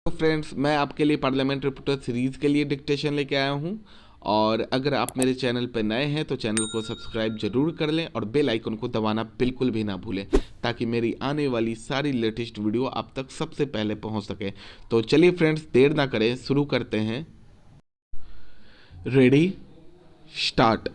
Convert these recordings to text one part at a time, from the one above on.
तो फ्रेंड्स, मैं आपके लिए पार्लियामेंट रिपोर्टर सीरीज़ के लिए डिक्टेशन लेके आया हूं। और अगर आप मेरे चैनल पर नए हैं तो चैनल को सब्सक्राइब जरूर कर लें और बेल आइकन को दबाना बिल्कुल भी ना भूलें, ताकि मेरी आने वाली सारी लेटेस्ट वीडियो आप तक सबसे पहले पहुंच सके। तो चलिए फ्रेंड्स, देर ना करें, शुरू करते हैं। Ready, start.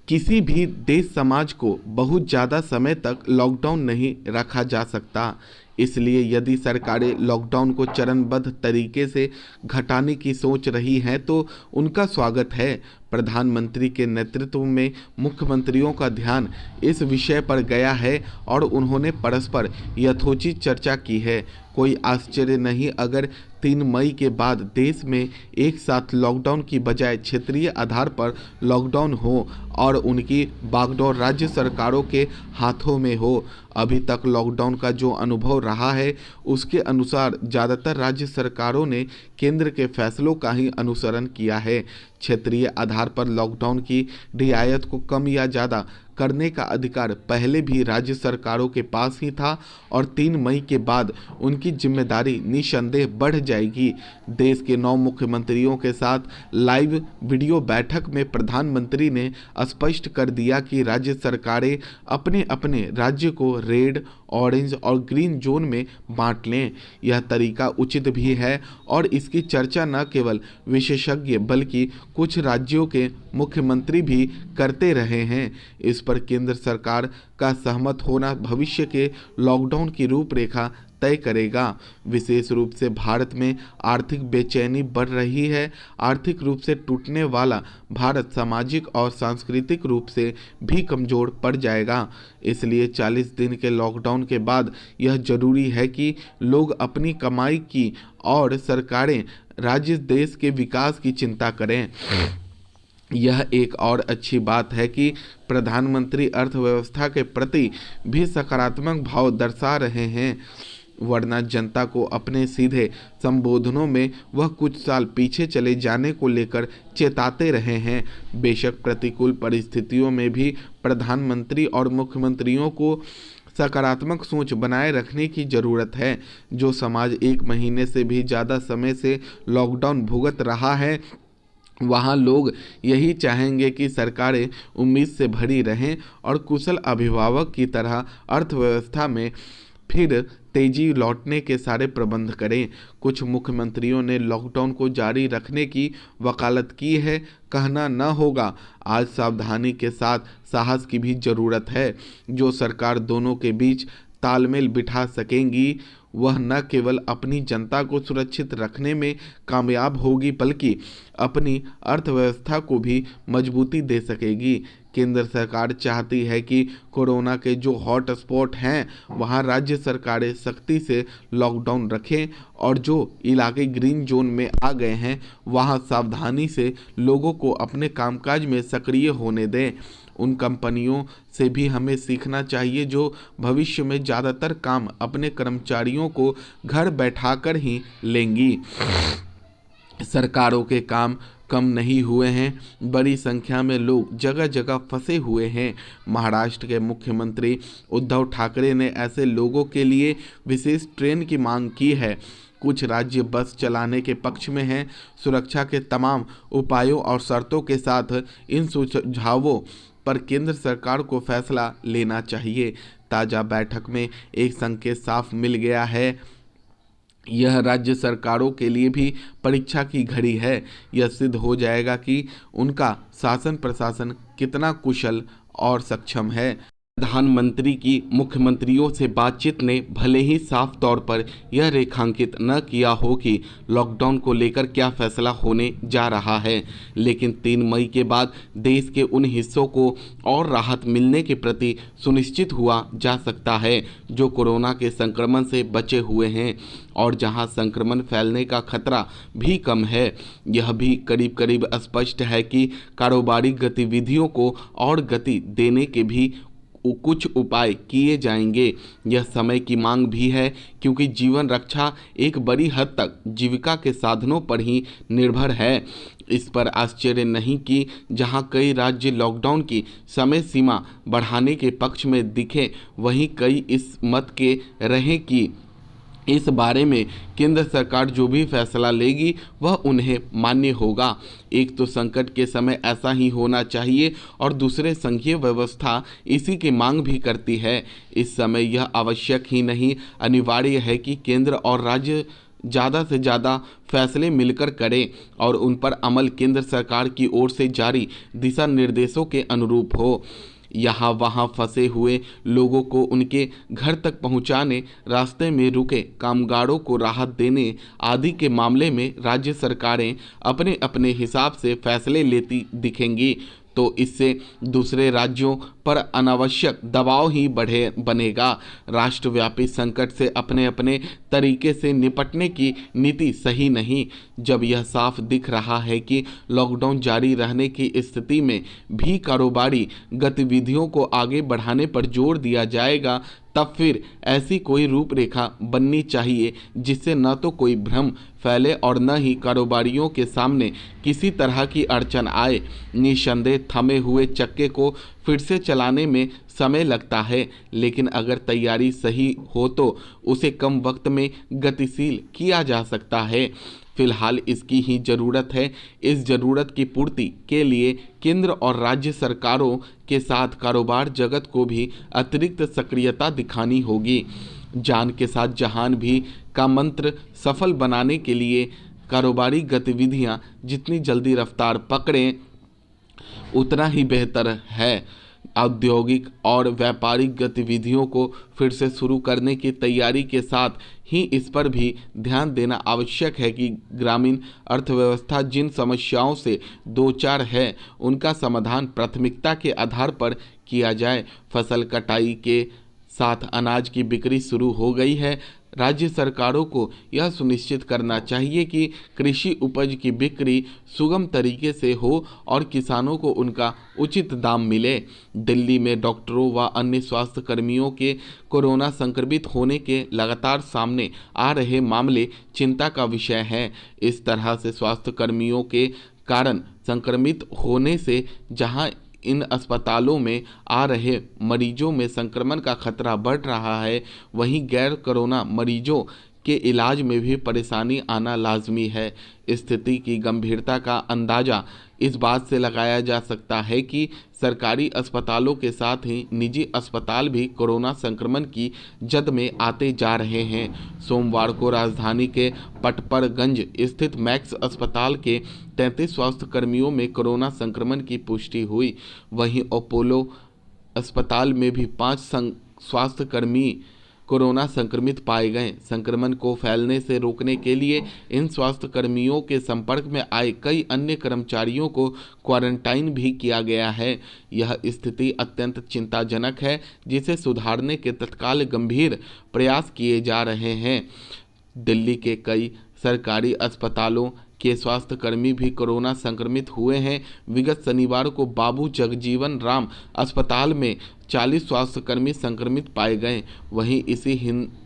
किसी भी देश समाज को बहुत ज़्यादा समय तक लॉकडाउन नहीं रखा जा सकता। इसलिए यदि सरकारें लॉकडाउन को चरणबद्ध तरीके से घटाने की सोच रही हैं तो उनका स्वागत है। प्रधानमंत्री के नेतृत्व में मुख्यमंत्रियों का ध्यान इस विषय पर गया है और उन्होंने परस्पर यथोचित चर्चा की है। कोई आश्चर्य नहीं अगर 3 मई के बाद देश में एक साथ लॉकडाउन की बजाय क्षेत्रीय आधार पर लॉकडाउन हो और उनकी बागडोर राज्य सरकारों के हाथों में हो। अभी तक लॉकडाउन का जो अनुभव रहा है उसके अनुसार ज़्यादातर राज्य सरकारों ने केंद्र के फैसलों का ही अनुसरण किया है। क्षेत्रीय आधार पर लॉकडाउन की रियायत को कम या ज़्यादा करने का अधिकार पहले भी राज्य सरकारों के पास ही था और 3 मई के बाद उनकी जिम्मेदारी निसंदेह बढ़ जाएगी। देश के 9 मुख्यमंत्रियों के साथ लाइव वीडियो बैठक में प्रधानमंत्री ने स्पष्ट कर दिया कि राज्य सरकारें अपने अपने राज्य को रेड, ऑरेंज और ग्रीन जोन में बांट लें। यह तरीका उचित भी है और इसकी चर्चा न केवल विशेषज्ञ बल्कि कुछ राज्यों के मुख्यमंत्री भी करते रहे हैं। इस पर केंद्र सरकार का सहमत होना भविष्य के लॉकडाउन की रूपरेखा तय करेगा। विशेष रूप से भारत में आर्थिक बेचैनी बढ़ रही है। आर्थिक रूप से टूटने वाला भारत सामाजिक और सांस्कृतिक रूप से भी कमजोर पड़ जाएगा। इसलिए 40 दिन के लॉकडाउन के बाद यह जरूरी है कि लोग अपनी कमाई की और सरकारें राज्य देश के विकास की चिंता करें। यह एक और अच्छी बात है कि प्रधानमंत्री अर्थव्यवस्था के प्रति भी सकारात्मक भाव दर्शा रहे हैं, वरना जनता को अपने सीधे संबोधनों में वह कुछ साल पीछे चले जाने को लेकर चेताते रहे हैं। बेशक प्रतिकूल परिस्थितियों में भी प्रधानमंत्री और मुख्यमंत्रियों को सकारात्मक सोच बनाए रखने की ज़रूरत है। जो समाज 1 महीने से भी ज़्यादा समय से लॉकडाउन भुगत रहा है, वहाँ लोग यही चाहेंगे कि सरकारें उम्मीद से भरी रहें और कुशल अभिभावक की तरह अर्थव्यवस्था में फिर तेजी लौटने के सारे प्रबंध करें। कुछ मुख्यमंत्रियों ने लॉकडाउन को जारी रखने की वकालत की है। कहना न होगा, आज सावधानी के साथ साहस की भी ज़रूरत है। जो सरकार दोनों के बीच तालमेल बिठा सकेंगी वह न केवल अपनी जनता को सुरक्षित रखने में कामयाब होगी बल्कि अपनी अर्थव्यवस्था को भी मजबूती दे सकेगी। केंद्र सरकार चाहती है कि कोरोना के जो हॉट स्पॉट हैं वहां राज्य सरकारें सख्ती से लॉकडाउन रखें और जो इलाके ग्रीन जोन में आ गए हैं वहां सावधानी से लोगों को अपने कामकाज में सक्रिय होने दें। उन कंपनियों से भी हमें सीखना चाहिए जो भविष्य में ज़्यादातर काम अपने कर्मचारियों को घर बैठाकर ही लेंगी। सरकारों के काम कम नहीं हुए हैं, बड़ी संख्या में लोग जगह जगह फंसे हुए हैं। महाराष्ट्र के मुख्यमंत्री उद्धव ठाकरे ने ऐसे लोगों के लिए विशेष ट्रेन की मांग की है। कुछ राज्य बस चलाने के पक्ष में हैं। सुरक्षा के तमाम उपायों और शर्तों के साथ इन सुझावों पर केंद्र सरकार को फैसला लेना चाहिए। ताज़ा बैठक में एक संकेत साफ मिल गया है। यह राज्य सरकारों के लिए भी परीक्षा की घड़ी है। यह सिद्ध हो जाएगा कि उनका शासन प्रशासन कितना कुशल और सक्षम है। प्रधानमंत्री की मुख्यमंत्रियों से बातचीत ने भले ही साफ तौर पर यह रेखांकित न किया हो कि लॉकडाउन को लेकर क्या फैसला होने जा रहा है, लेकिन 3 मई के बाद देश के उन हिस्सों को और राहत मिलने के प्रति सुनिश्चित हुआ जा सकता है जो कोरोना के संक्रमण से बचे हुए हैं और जहां संक्रमण फैलने का खतरा भी कम है। यह भी करीब करीब स्पष्ट है कि कारोबारी गतिविधियों को और गति देने के भी कुछ उपाय किए जाएंगे। यह समय की मांग भी है क्योंकि जीवन रक्षा एक बड़ी हद तक जीविका के साधनों पर ही निर्भर है। इस पर आश्चर्य नहीं कि जहां कई राज्य लॉकडाउन की समय सीमा बढ़ाने के पक्ष में दिखे, वहीं कई इस मत के रहे कि इस बारे में केंद्र सरकार जो भी फैसला लेगी वह उन्हें मान्य होगा। एक तो संकट के समय ऐसा ही होना चाहिए और दूसरे संघीय व्यवस्था इसी की मांग भी करती है। इस समय यह आवश्यक ही नहीं अनिवार्य है कि केंद्र और राज्य ज़्यादा से ज़्यादा फैसले मिलकर करें और उन पर अमल केंद्र सरकार की ओर से जारी दिशा निर्देशों के अनुरूप हो। यहाँ वहाँ फंसे हुए लोगों को उनके घर तक पहुँचाने, रास्ते में रुके कामगारों को राहत देने आदि के मामले में राज्य सरकारें अपने अपने हिसाब से फैसले लेती दिखेंगी, तो इससे दूसरे राज्यों पर अनावश्यक दबाव ही बनेगा। राष्ट्रव्यापी संकट से अपने अपने तरीके से निपटने की नीति सही नहीं। जब यह साफ दिख रहा है कि लॉकडाउन जारी रहने की स्थिति में भी कारोबारी गतिविधियों को आगे बढ़ाने पर जोर दिया जाएगा, तब फिर ऐसी कोई रूपरेखा बननी चाहिए जिससे न तो कोई भ्रम फैले और न ही कारोबारियों के सामने किसी तरह की अड़चन आए। निसंदेह थमे हुए चक्के को फिर से चलाने में समय लगता है, लेकिन अगर तैयारी सही हो तो उसे कम वक्त में गतिशील किया जा सकता है। फिलहाल इसकी ही जरूरत है। इस जरूरत की पूर्ति के लिए केंद्र और राज्य सरकारों के साथ कारोबार जगत को भी अतिरिक्त सक्रियता दिखानी होगी। जान के साथ जहान भी का मंत्र सफल बनाने के लिए कारोबारी गतिविधियां जितनी जल्दी रफ्तार पकड़ें उतना ही बेहतर है। औद्योगिक और व्यापारिक गतिविधियों को फिर से शुरू करने की तैयारी के साथ ही इस पर भी ध्यान देना आवश्यक है कि ग्रामीण अर्थव्यवस्था जिन समस्याओं से दो चार है उनका समाधान प्राथमिकता के आधार पर किया जाए। फसल कटाई के साथ अनाज की बिक्री शुरू हो गई है। राज्य सरकारों को यह सुनिश्चित करना चाहिए कि कृषि उपज की बिक्री सुगम तरीके से हो और किसानों को उनका उचित दाम मिले। दिल्ली में डॉक्टरों व अन्य स्वास्थ्य कर्मियों के कोरोना संक्रमित होने के लगातार सामने आ रहे मामले चिंता का विषय हैं। इस तरह से स्वास्थ्य कर्मियों के कारण संक्रमित होने से जहां इन अस्पतालों में आ रहे मरीजों में संक्रमण का खतरा बढ़ रहा है, वहीं गैर कोरोना मरीजों के इलाज में भी परेशानी आना लाजमी है। स्थिति की गंभीरता का अंदाज़ा इस बात से लगाया जा सकता है कि सरकारी अस्पतालों के साथ ही निजी अस्पताल भी कोरोना संक्रमण की जद में आते जा रहे हैं। सोमवार को राजधानी के पटपरगंज स्थित मैक्स अस्पताल के 33 स्वास्थ्य कर्मियों में कोरोना संक्रमण की पुष्टि हुई। वहीं अपोलो अस्पताल में भी 5 स्वास्थ्य कर्मी कोरोना संक्रमित पाए गए। संक्रमण को फैलने से रोकने के लिए इन स्वास्थ्य कर्मियों के संपर्क में आए कई अन्य कर्मचारियों को क्वारंटाइन भी किया गया है। यह स्थिति अत्यंत चिंताजनक है, जिसे सुधारने के तत्काल गंभीर प्रयास किए जा रहे हैं। दिल्ली के कई सरकारी अस्पतालों के स्वास्थ्यकर्मी भी कोरोना संक्रमित हुए हैं। विगत शनिवार को बाबू जगजीवन राम अस्पताल में 40 स्वास्थ्यकर्मी संक्रमित पाए गए। वहीं इसी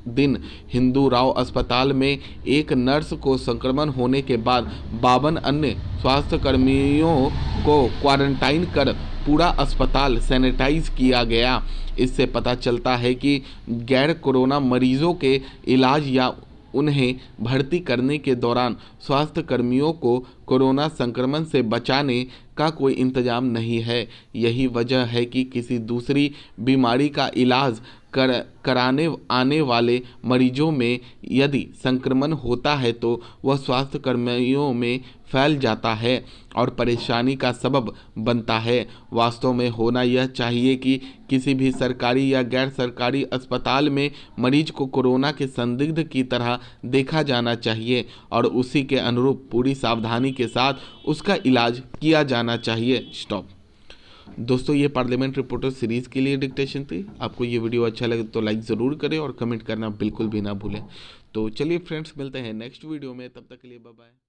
दिन हिंदू राव अस्पताल में एक नर्स को संक्रमण होने के बाद 52 अन्य स्वास्थ्यकर्मियों को क्वारंटाइन कर पूरा अस्पताल सैनिटाइज किया गया। इससे पता चलता है कि गैर कोरोना मरीजों के इलाज या उन्हें भर्ती करने के दौरान स्वास्थ्य कर्मियों को कोरोना संक्रमण से बचाने का कोई इंतजाम नहीं है। यही वजह है कि किसी दूसरी बीमारी का इलाज कराने आने वाले मरीजों में यदि संक्रमण होता है तो वह स्वास्थ्य कर्मियों में फैल जाता है और परेशानी का सबब बनता है। वास्तव में होना यह चाहिए कि किसी भी सरकारी या गैर सरकारी अस्पताल में मरीज को कोरोना के संदिग्ध की तरह देखा जाना चाहिए और उसी के अनुरूप पूरी सावधानी के साथ उसका इलाज किया जाना चाहिए। स्टॉप। दोस्तों, ये पार्लियामेंट रिपोर्टर सीरीज़ के लिए डिक्टेशन थी। आपको ये वीडियो अच्छा लगे तो लाइक ज़रूर करें और कमेंट करना बिल्कुल भी ना भूलें। तो चलिए फ्रेंड्स, मिलते हैं नेक्स्ट वीडियो में। तब तक के लिए बाय बाय।